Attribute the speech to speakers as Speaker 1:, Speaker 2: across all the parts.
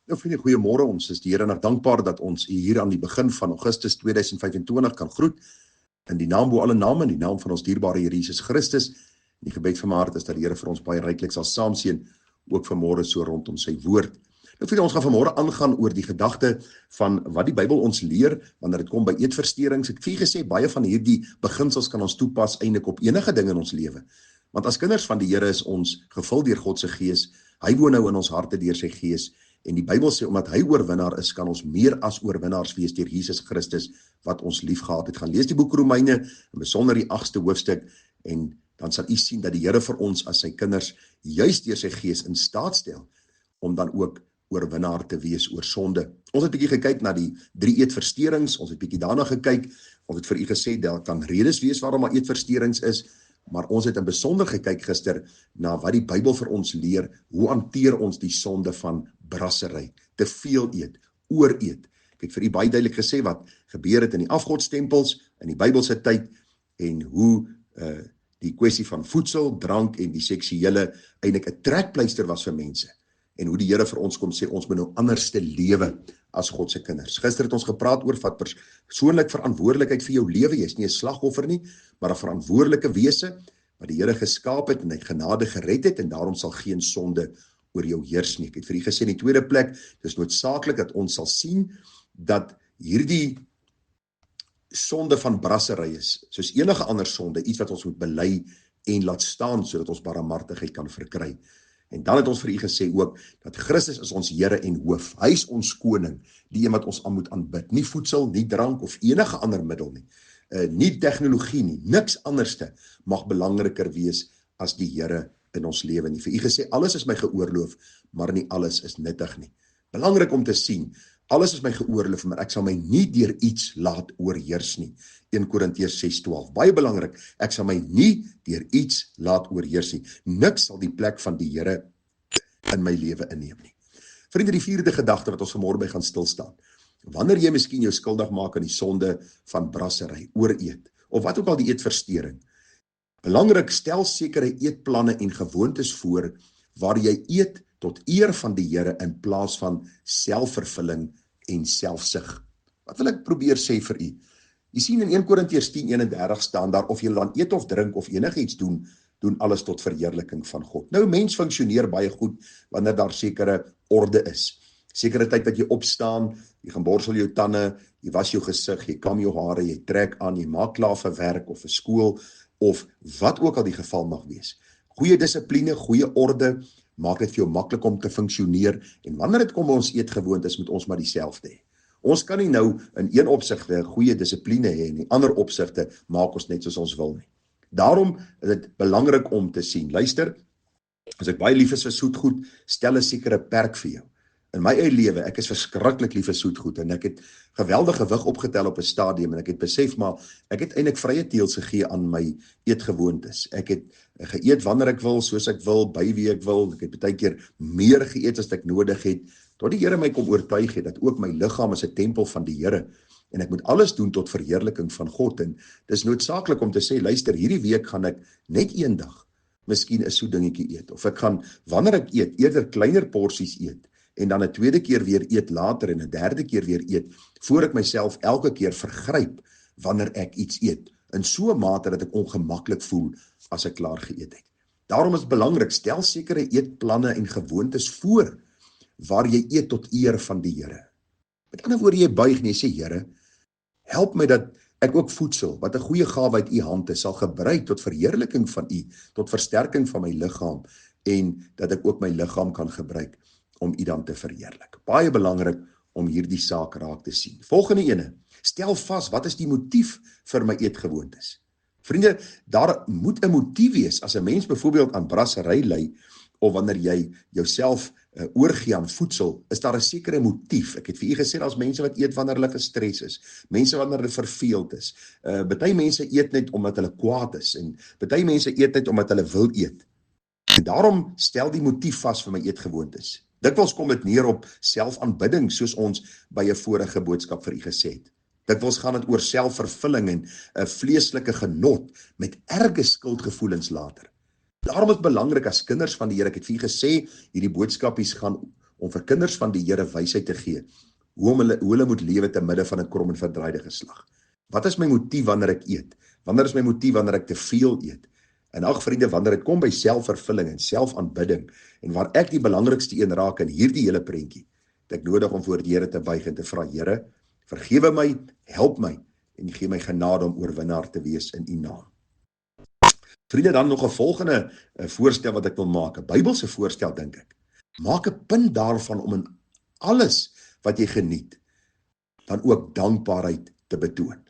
Speaker 1: Nou vriende, goeiemôre. Ons is die Here nog dankbaar dat ons hier aan die begin van Augustus 2025 kan groet. In die naam bo alle name, in die naam van ons dierbare Here Jesus Christus. Die gebed van my hart is dat die Here vir ons baie ryklik sal saamseën, ook vanmôre so rondom sy woord. Nou vriende, ons gaan vanmôre aangaan oor die gedagte van wat die Bybel ons leer wanneer dit kom by eetversteurings. Ek het gesê, baie van hierdie beginsels kan ons toepas eintlik op enige ding in ons lewe. Want as kinders van die Here is ons gevul deur God se Gees. Hy woon nou in ons harte deur sy Gees. En die Bybel sê, omdat hy oorwinnaar is, kan ons meer as oorwinnaars wees deur Jesus Christus, wat ons lief gehad het. Gaan lees die boek Romeine, en besonder die 8ste hoofstuk, en dan sal u sien dat die Here vir ons as sy kinders, juist deur sy Gees in staat stel, om dan ook oorwinnaar te wees oor sonde. Ons het bietjie gekyk na die 3 eetversteurings, ons het bietjie daarna gekyk, ons het vir u gesê, daar kan redes wees waarom daar eetversteurings is, maar ons het in besonder gekyk gister na wat die Bybel vir ons leer, hoe hanteer ons die sonde van brassery, te veel eet, ooreet. Ek het vir u baie duidelik gesê wat gebeur het in die afgodstempels, in die Bybelse tyd, en hoe die kwessie van voedsel, drank en die seksuele eintlik 'n trekpleister was vir mense. En hoe die Here vir ons kom sê, ons moet nou anders te lewe as God se kinders. Gister het ons gepraat oor wat persoonlik verantwoordelikheid vir jou lewe. Jy is nie 'n slagoffer nie, maar 'n verantwoordelike wese wat die Here geskaap het en hy genade gered het, en daarom sal geen sonde oor jou heers nie. Ek het vir u gesê in die tweede plek, dis noodsaaklik dat ons sal sien dat hierdie sonde van brassery is, soos enige ander sonde, iets wat ons moet bely en laat staan, sodat ons barmhartigheid kan verkry. En dan het ons vir u gesê ook, dat Christus is ons Here en hoof. Hy is ons koning, die een wat ons aan moet aanbid. Nie voedsel, nie drank of enige ander middel nie. Nie tegnologie nie, niks anderste mag belangriker wees as die Here in ons lewe nie. Vir u gesê, alles is my geoorloof, maar nie alles is nuttig nie. Belangrik om te sien, alles is my geoorloof, maar ek sal my nie deur iets laat oorheers nie. 1 Korintiërs 6:12. Baie belangrik, ek sal my nie deur iets laat oorheers nie. Niks sal die plek van die Here in my lewe inneem nie. Vriende, die 4de gedagte wat ons vanmôre by gaan stilstaan. Wanneer jy miskien jou skuldig maak aan die sonde van brassery, ooreet, of wat ook al die eetversteuring. Belangrik, stel sekere eetplanne en gewoontes voor, waar jy eet tot eer van die Here in plaas van selfvervulling en selfsug. Wat wil ek probeer sê vir u? Jy sien in 1 Korintiërs 10:31 staan daar, of jy dan eet of drink of enigiets doen alles tot verheerliking van God. Nou, mens funksioneer baie goed wanneer daar sekere orde is. Sekere tyd wat jy opstaan, jy gaan borsel jou tande, jy was jou gesig, jy kam jou hare, jy trek aan, jy maak klaar vir werk of vir skool, of wat ook al die geval mag wees. Goeie dissipline, goeie orde, maak dit vir jou maklik om te funksioneer, en wanneer dit kom by ons eetgewoontes, moet ons maar dieselfde hê. Ons kan nie nou in een opsigte goeie dissipline hê, en in ander opsigte maak ons net soos ons wil nie. Daarom is dit belangrik om te sien, luister, as ek baie lief is vir soetgoed, stel 'n sekere perk vir jou. In my eie lewe, ek is verskriklik lief vir soetgoed, en ek het geweldige gewig opgetel op 'n stadium, en ek het besef, maar ek het eintlik vrye teels gegee aan my eetgewoontes. Ek het geëet wanneer ek wil, soos ek wil, by wie ek wil. Ek het baie keer meer geëet as ek nodig het, tot die Here my kom oortuig het, dat ook my liggaam is 'n tempel van die Here, en ek moet alles doen tot verheerliking van God, en dis noodsaaklik om te sê, luister, hierdie week gaan ek net een dag, miskien 'n soet dingetjie eet, of ek gaan, wanneer ek eet, eerder kleiner porsies eet, en dan 'n tweede keer weer eet later, en 'n derde keer weer eet, voor ek myself elke keer vergryp, wanneer ek iets eet, in so 'n mate dat ek ongemaklik voel, as ek klaar geëet het. Daarom is het belangrik, stel sekere eetplanne en gewoontes voor, waar jy eet tot eer van die Here. Met ander woorde, jy buig en jy sê, Here, help my dat ek ook voedsel, wat 'n goeie gawe uit u hand is, sal gebruik tot verheerliking van u, tot versterking van my liggaam, en dat ek ook my liggaam kan gebruik, om u dan te verheerlik. Baie belangrik om hierdie saak raak te sien. Volgende ene, stel vas, wat is die motief vir my eetgewoontes? Vriende, daar moet 'n motief wees, as 'n mens byvoorbeeld aan brassery ly, of wanneer jy jouself oorgee aan voedsel, is daar 'n sekere motief. Ek het vir u gesê, daar's mense wat eet wanneer hulle gestres is, mense wanneer hulle verveeld is, party mense eet net omdat hulle kwaad is, en party mense eet net omdat hulle wil eet. En daarom stel die motief vas vir my eetgewoontes. Dikwels kom dit neer op selfaanbidding, soos ons by 'n vorige boodskap vir u gesê het. Dikwels gaan dit oor selfvervulling en 'n vleeslike genot met erge skuldgevoelens later. Daarom is belangrik as kinders van die Here, ek het vir u gesê, hierdie boodskapies gaan om vir kinders van die Here wysheid te gee, hoe hulle moet lewe te midde van 'n krom en verdraaide geslag. Wat is my motief wanneer ek eet? Wanneer is my motief wanneer ek te veel eet? En ag vriende, wanneer dit kom by selfvervulling en selfaanbidding, en waar ek die belangrikste een raak in hierdie hele prentjie, het ek nodig om voor die Here te buig en te vra, Here, vergewe my, help my, en gee my genade om oorwinnaar te wees in U naam. Vriende, dan nog 'n volgende voorstel wat ek wil maak, 'n Bybelse voorstel dink ek. Maak 'n punt daarvan om in alles wat jy geniet, dan ook dankbaarheid te betoon.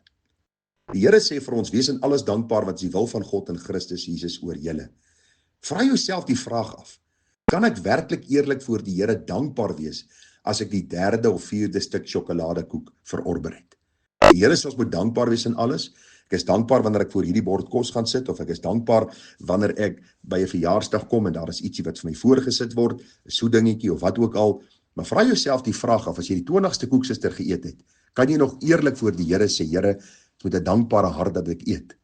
Speaker 1: Die Here sê vir ons, wees in alles dankbaar wat is die wil van God in Christus Jesus oor julle. Vra jouself die vraag af, kan ek werklik eerlik voor die Here dankbaar wees as ek die 3de of 4de stuk sjokoladekoek verorber het? Die Here sê ons moet dankbaar wees in alles. Ek is dankbaar wanneer ek voor hierdie bord kos gaan sit, of ek is dankbaar wanneer ek by 'n verjaarsdag kom en daar is ietsie wat vir my voorgesit word, 'n soedingetjie of wat ook al. Maar vra jouself die vraag af, as jy die 20ste koeksuster geëet het, kan jy nog eerlik voor die Here sê, Here, met 'n dankbare hart dat ek eet?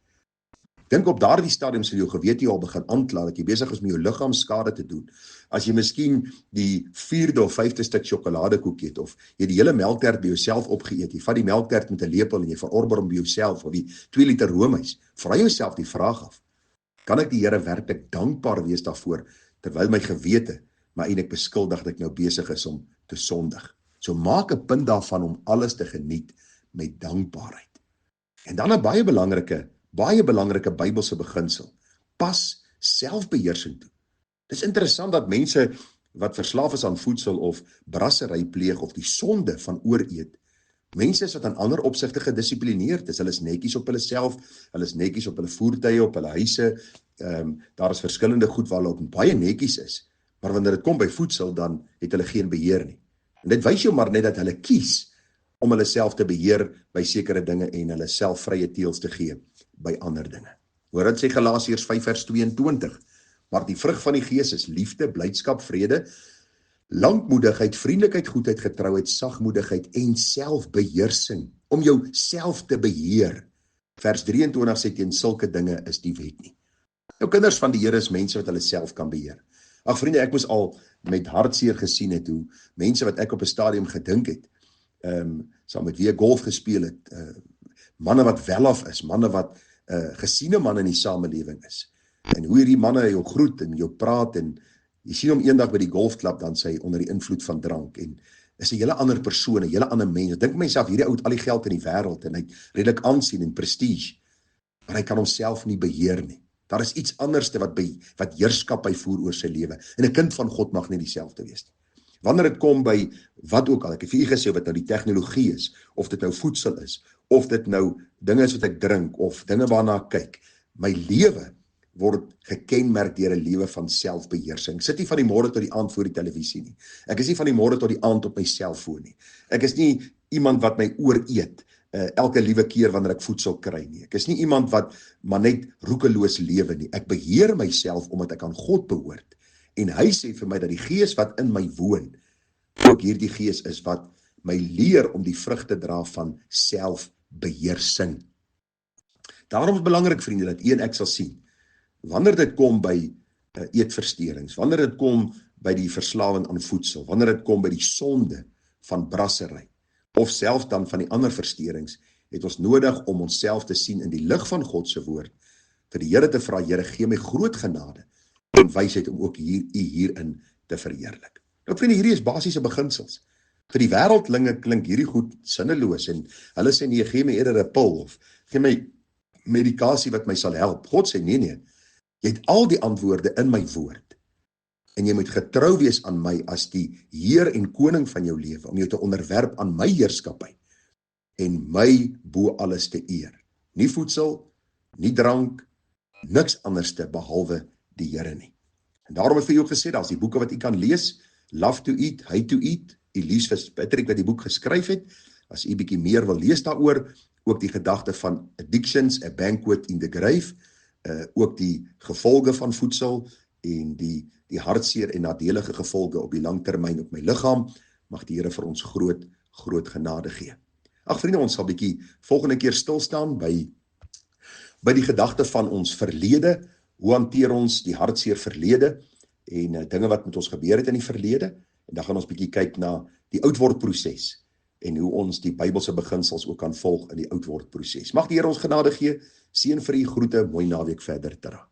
Speaker 1: Dink op daardie stadium sal jou gewete al begin aankla dat jy besig is om jou liggaam skade te doen. As jy miskien die 4de of 5de stuk sjokoladekoek eet, of jy die hele melktert by jouself opgeëet, jy vat die melktert met 'n lepel en jy verorber hom by jouself, of die 2 liter roomys, vra jouself die vraag af, kan ek die Here werklik dankbaar wees daarvoor, terwyl my gewete my eintlik beskuldig dat ek nou besig is om te sondig? So maak 'n punt daarvan om alles te geniet met dankbaarheid. En dan 'n baie belangrike Bybelse beginsel, pas selfbeheersing toe. Dis interessant dat mense wat verslaaf is aan voedsel of brassery pleeg of die sonde van ooreet, mense is wat in ander opsigte gedissiplineerd is. Hulle is netjies op hulle self, hulle is netjies op hulle voertuie, op hulle huise. Daar is verskillende goed waar hulle op baie netjies is. Maar wanneer dit kom by voedsel, dan het hulle geen beheer nie. En dit wys jou maar net dat hulle kies om hulle self te beheer by sekere dinge en hulle self vrye teels te gee by ander dinge. Hoor dit sê Galasiërs 5 vers 22, maar die vrug van die Gees is liefde, blydskap, vrede, lankmoedigheid, vriendelikheid, goedheid, getrouheid, sagmoedigheid en selfbeheersing, om jou self te beheer. Vers 23 sê teen sulke dinge is die wet nie. Nou kinders van die Here is mense wat hulle self kan beheer. Ag vriende, ek moes al met hartseer gesien het hoe mense wat ek op 'n stadium gedink het, saam met wie ek golf gespeel het, manne wat welaf is, manne wat gesiene manne in die samelewing is. En hoe hierdie manne jou groet en jou praat, en jy sien hom eendag by die golfklub, dan sy onder die invloed van drank, en is 'n hele ander persoon, 'n hele ander mens. Ek dink myself, hierdie ou het al die geld in die wêreld, en hy het redelik aansien en prestige, maar hy kan homself nie beheer nie. Daar is iets anderste wat heerskappy voer oor sy lewe, en 'n kind van God mag nie dieselfde wees nie. Wanneer dit kom by wat ook al, ek het vir u gesê, wat nou die tegnologie is, of dit nou voedsel is, of dit nou dinge is wat ek drink, of dinge waarna ek kyk, my lewe word gekenmerk deur 'n lewe van selfbeheersing. Ek sit nie van die môre tot die aand voor die televisie nie. Ek is nie van die môre tot die aand op my selfoon nie. Ek is nie iemand wat my ooreet elke liewe keer wanneer ek voedsel kry nie. Ek is nie iemand wat maar net roekeloos lewe nie. Ek beheer myself omdat ek aan God behoort. En hy sê vir my dat die Gees wat in my woon, ook hierdie Gees is wat my leer om die vrug te dra van selfbeheersing. Daarom is belangrik, vriende, dat u en ek sal sien, wanneer dit kom by eetversteurings, wanneer dit kom by die verslawing aan voedsel, wanneer dit kom by die sonde van brassery, of selfs dan van die ander versteurings, het ons nodig om onsself te sien in die lig van God se woord, vir die Here te vra, Here, gee my groot genade en wysheid om ook hierin te verheerlik. Nou vriende, hierdie is basiese beginsels. Vir die wêreldlinge klink hierdie goed sinneloos, en hulle sê nee, gee my eerder 'n pil, of gee my medikasie wat my sal help. God sê nee, jy het al die antwoorde in my woord, en jy moet getrou wees aan my as die Heer en Koning van jou lewe, om jou te onderwerp aan my heerskappy, en my bo alles te eer. Nie voedsel, nie drank, niks anderste behalwe die Here nie. En daarom het vir jou gesê, daar is die boeke wat jy kan lees, Love to Eat, Hate to Eat, Elise Patrick wat die boek geskryf het, as jy bietjie meer wil lees daaroor, ook die gedagte van Addictions, A Banquet in the Grave, ook die gevolge van voedsel, en die hartseer en nadelige gevolge op die langtermyn op my liggaam, mag die Here vir ons groot genade gee. Ag vriende, ons sal bietjie volgende keer stil staan by die gedagte van ons verlede. Hoe hanteer ons die hartseer verlede, en dinge wat met ons gebeur het in die verlede, En dan gaan ons bietjie kyk na die oudwordproses en hoe ons die Bybelse beginsels ook kan volg in die oudwordproses. Mag die Here ons genade gee. Seën vir u, groete, mooi naweek verder. Tada.